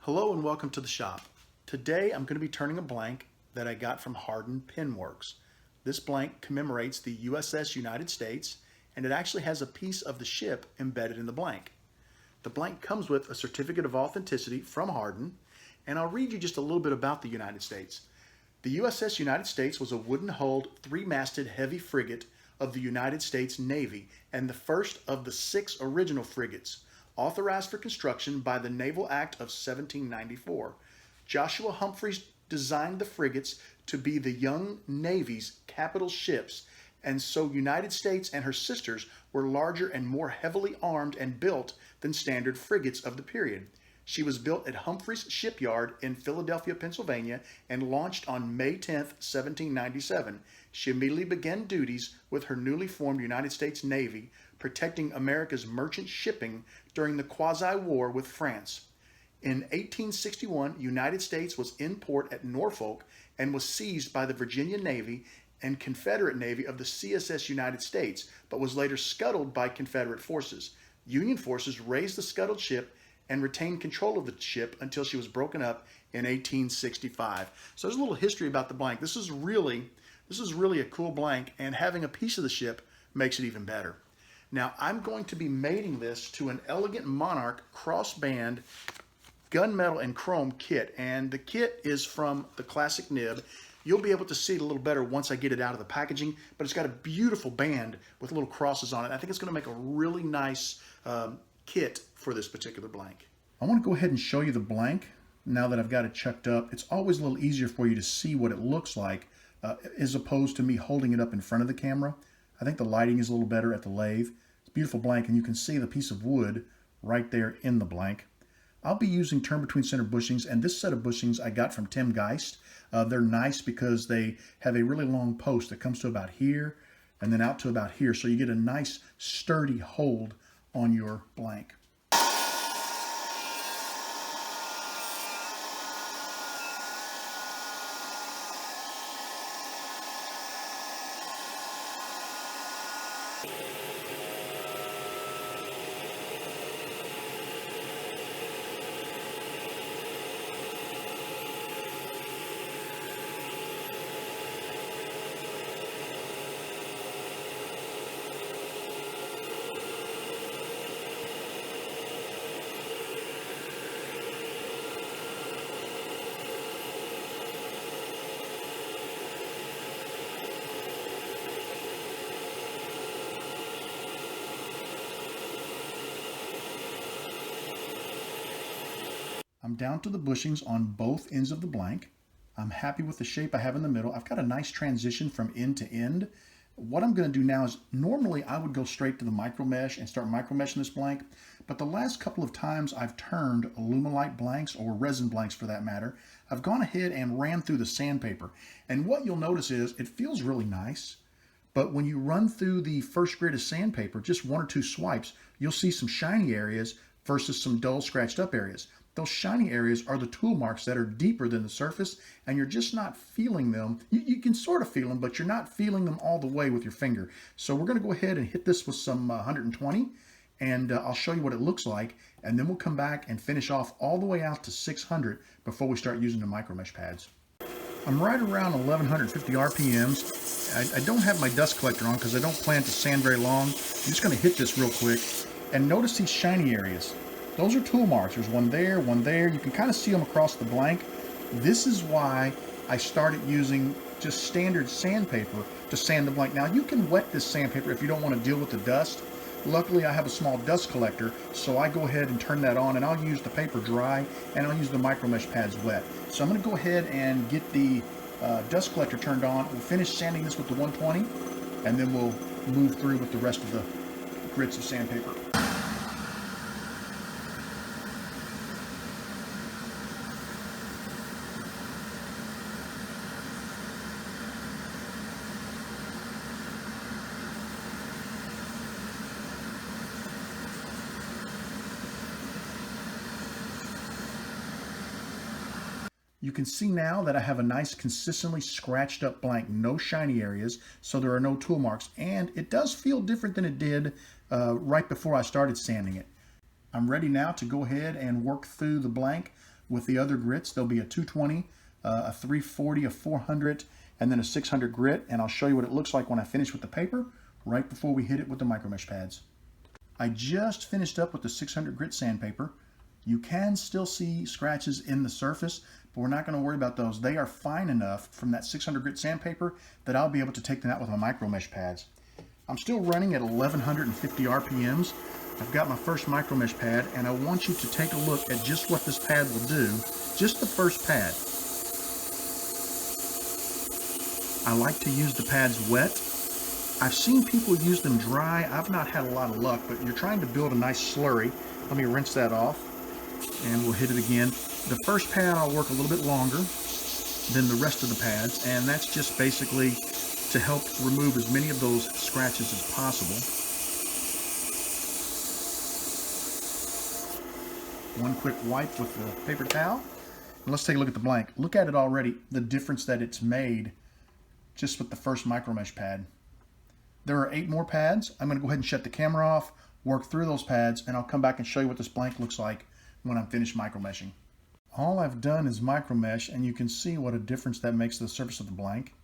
Hello and welcome to the shop. Today I'm going to be turning a blank that I got from Hardin Penworks. This blank commemorates the USS United States, and it actually has a piece of the ship embedded in the blank. The blank comes with a certificate of authenticity from Hardin, and I'll read you just a little bit about the United States. The USS United States was a wooden-hulled, three-masted heavy frigate of the United States Navy and the first of the 6 original frigates, authorized for construction by the Naval Act of 1794. Joshua Humphreys designed the frigates to be the young Navy's capital ships, and so United States and her sisters were larger and more heavily armed and built than standard frigates of the period. She was built at Humphreys Shipyard in Philadelphia, Pennsylvania, and launched on May 10, 1797. She immediately began duties with her newly formed United States Navy, protecting America's merchant shipping during the quasi-war with France. In 1861, United States was in port at Norfolk and was seized by the Virginia Navy and Confederate Navy of the CSS United States, but was later scuttled by Confederate forces. Union forces raised the scuttled ship and retained control of the ship until she was broken up in 1865. So there's a little history about the blank. This is really a cool blank, and having a piece of the ship makes it even better. Now I'm going to be mating this to an Elegant Monarch crossband gunmetal and chrome kit, and the kit is from the Classic Nib. You'll be able to see it a little better once I get it out of the packaging, but it's got a beautiful band with little crosses on it. I think it's going to make a really nice kit for this particular blank. I want to go ahead and show you the blank now that I've got it chucked up. It's always a little easier for you to see what it looks like as opposed to me holding it up in front of the camera. I think the lighting is a little better at the lathe. It's a beautiful blank, and you can see the piece of wood right there in the blank. I'll be using turn between center bushings, and this set of bushings I got from Tim Geist. They're nice because they have a really long post that comes to about here and then out to about here, so you get a nice sturdy hold on your blank. I'm down to the bushings on both ends of the blank. I'm happy with the shape I have in the middle. I've got a nice transition from end to end. What I'm going to do now is, normally I would go straight to the micro mesh and start micro meshing this blank, but the last couple of times I've turned Alumilite blanks, or resin blanks for that matter, I've gone ahead and ran through the sandpaper. And what you'll notice is it feels really nice, but when you run through the first grid of sandpaper, just 1 or 2 swipes, you'll see some shiny areas versus some dull scratched up areas. Those shiny areas are the tool marks that are deeper than the surface, and you're just not feeling them. You can sort of feel them, but you're not feeling them all the way with your finger. So we're going to go ahead and hit this with some 120, and I'll show you what it looks like, and then we'll come back and finish off all the way out to 600 before we start using the micro mesh pads. I'm right around 1150 RPMs. I don't have my dust collector on because I don't plan to sand very long. I'm just going to hit this real quick, and notice these shiny areas. Those are tool marks. There's one there, one there. You can kind of see them across the blank. This is why I started using just standard sandpaper to sand the blank. Now you can wet this sandpaper if you don't want to deal with the dust. Luckily I have a small dust collector, so I go ahead and turn that on, and I'll use the paper dry, and I'll use the micro mesh pads wet. So I'm going to go ahead and get the dust collector turned on. We'll finish sanding this with the 120, and then we'll move through with the rest of the grids of sandpaper. You can see now that I have a nice consistently scratched up blank, no shiny areas, so there are no tool marks, and it does feel different than it did right before I started sanding it. I'm ready now to go ahead and work through the blank with the other grits. There'll be a 220, a 340, a 400, and then a 600 grit, and I'll show you what it looks like when I finish with the paper right before we hit it with the micromesh pads. I just finished up with the 600 grit sandpaper. You can still see scratches in the surface, but we're not going to worry about those. They are fine enough from that 600 grit sandpaper that I'll be able to take them out with my micromesh pads. I'm still running at 1150 RPMs. I've got my first micromesh pad, and I want you to take a look at just what this pad will do, just the first pad. I like to use the pads wet. I've seen people use them dry. I've not had a lot of luck, but you're trying to build a nice slurry. Let me rinse that off, and we'll hit it again. The first pad I'll work a little bit longer than the rest of the pads, and that's just basically to help remove as many of those scratches as possible. One quick wipe with the paper towel. And let's take a look at the blank. Look at it already, the difference that it's made just with the first micromesh pad. There are 8 more pads. I'm going to go ahead and shut the camera off, work through those pads, and I'll come back and show you what this blank looks like when I'm finished micromeshing. All I've done is micromesh, and you can see what a difference that makes to the surface of the blank.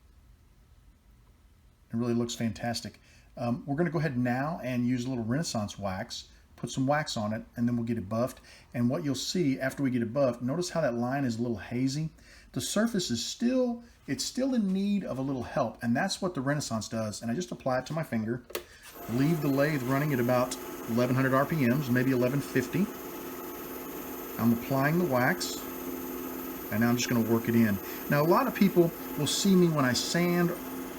It really looks fantastic. We're going to go ahead now and use a little Renaissance wax, put some wax on it, and then we'll get it buffed. And what you'll see after we get it buffed, notice how that line is a little hazy. The surface is still in need of a little help, and that's what the Renaissance does. And I just apply it to my finger, leave the lathe running at about 1100 RPMs, maybe 1150. I'm applying the wax, and now I'm just going to work it in. Now, a lot of people will see me when I sand.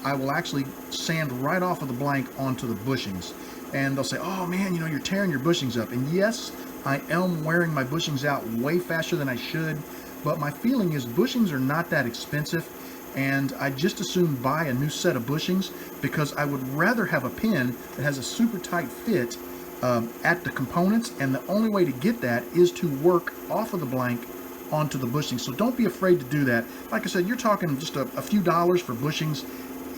I will actually sand right off of the blank onto the bushings, and they'll say, oh man, you know, you're tearing your bushings up. And yes, I am wearing my bushings out way faster than I should, but my feeling is bushings are not that expensive, and I just as soon buy a new set of bushings, because I would rather have a pin that has a super tight fit at the components, and the only way to get that is to work off of the blank onto the bushings. So don't be afraid to do that. Like I said, you're talking just a few dollars for bushings.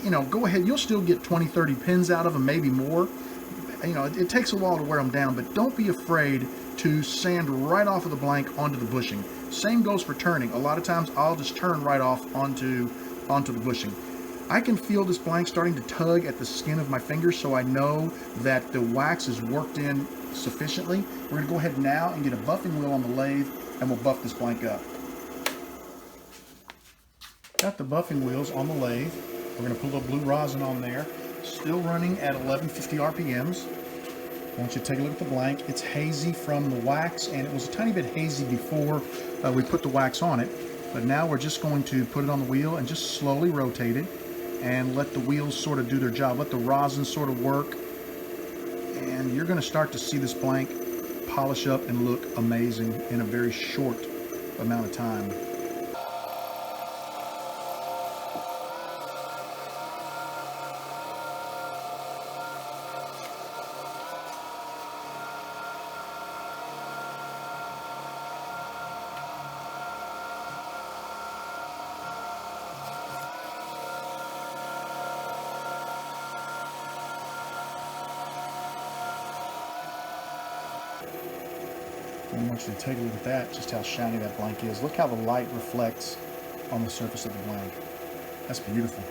You know, go ahead, you'll still get 20, 30 pins out of them, maybe more. You know, it takes a while to wear them down, but don't be afraid to sand right off of the blank onto the bushing. Same goes for turning. A lot of times I'll just turn right off onto the bushing. I can feel this blank starting to tug at the skin of my fingers, so I know that the wax is worked in sufficiently. We're going to go ahead now and get a buffing wheel on the lathe, and we'll buff this blank up. Got the buffing wheels on the lathe. We're going to put a little blue rosin on there. Still running at 1150 RPMs. I want you to take a look at the blank. It's hazy from the wax, and it was a tiny bit hazy before we put the wax on it. But now we're just going to put it on the wheel and just slowly rotate it and let the wheels sort of do their job. Let the rosin sort of work. And you're going to start to see this blank polish up and look amazing in a very short amount of time. I want you to take a look at that, just how shiny that blank is. Look how the light reflects on the surface of the blank. That's beautiful.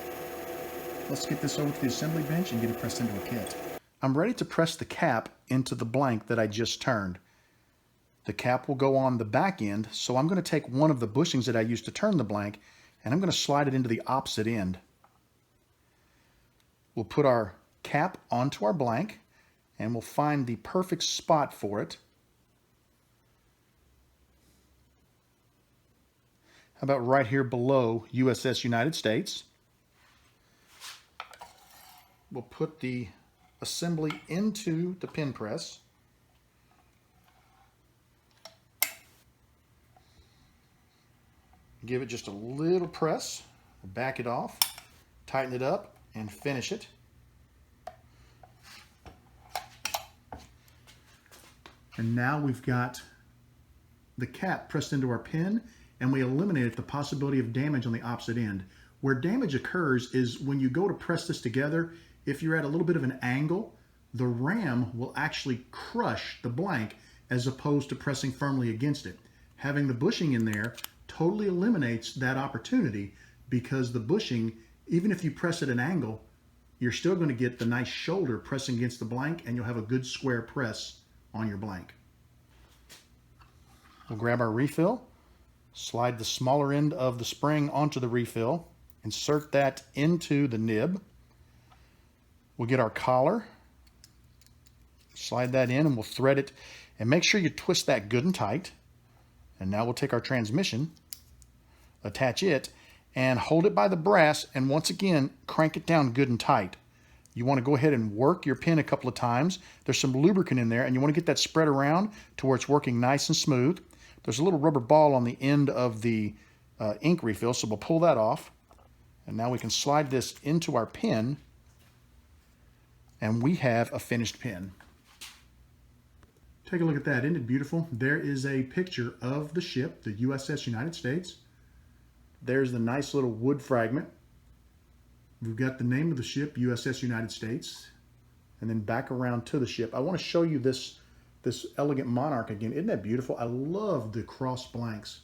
Let's get this over to the assembly bench and get it pressed into a kit. I'm ready to press the cap into the blank that I just turned. The cap will go on the back end, so I'm going to take one of the bushings that I used to turn the blank, and I'm going to slide it into the opposite end. We'll put our cap onto our blank, and we'll find the perfect spot for it. How about right here below USS United States? We'll put the assembly into the pin press. Give it just a little press, back it off, tighten it up, and finish it. And now we've got the cap pressed into our pin, and we eliminated the possibility of damage on the opposite end. Where damage occurs is when you go to press this together, if you're at a little bit of an angle, the ram will actually crush the blank as opposed to pressing firmly against it. Having the bushing in there totally eliminates that opportunity, because the bushing, even if you press at an angle, you're still going to get the nice shoulder pressing against the blank, and you'll have a good square press on your blank. We'll grab our refill, slide the smaller end of the spring onto the refill, insert that into the nib. We'll get our collar, slide that in, and we'll thread it, and make sure you twist that good and tight. And now we'll take our transmission, attach it, and hold it by the brass, and once again, crank it down good and tight. You want to go ahead and work your pin a couple of times. There's some lubricant in there, and you want to get that spread around to where it's working nice and smooth. There's a little rubber ball on the end of the ink refill, so we'll pull that off. And now we can slide this into our pin, and we have a finished pin. Take a look at that. Isn't it beautiful? There is a picture of the ship, the USS United States. There's the nice little wood fragment. We've got the name of the ship, USS United States, and then back around to the ship. I want to show you this elegant monarch again. Isn't that beautiful? I love the cross blanks.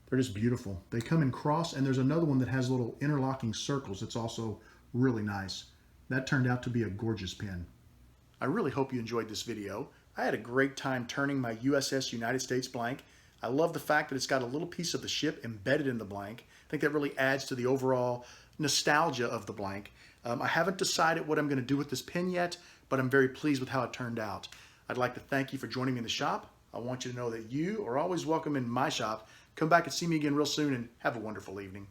They're just beautiful. They come in cross, and there's another one that has little interlocking circles. It's also really nice. That turned out to be a gorgeous pin. I really hope you enjoyed this video. I had a great time turning my USS United States blank. I love the fact that it's got a little piece of the ship embedded in the blank. I think that really adds to the overall nostalgia of the blank. I haven't decided what I'm going to do with this pin yet, but I'm very pleased with how it turned out. I'd like to thank you for joining me in the shop. I want you to know that you are always welcome in my shop. Come back and see me again real soon, and have a wonderful evening.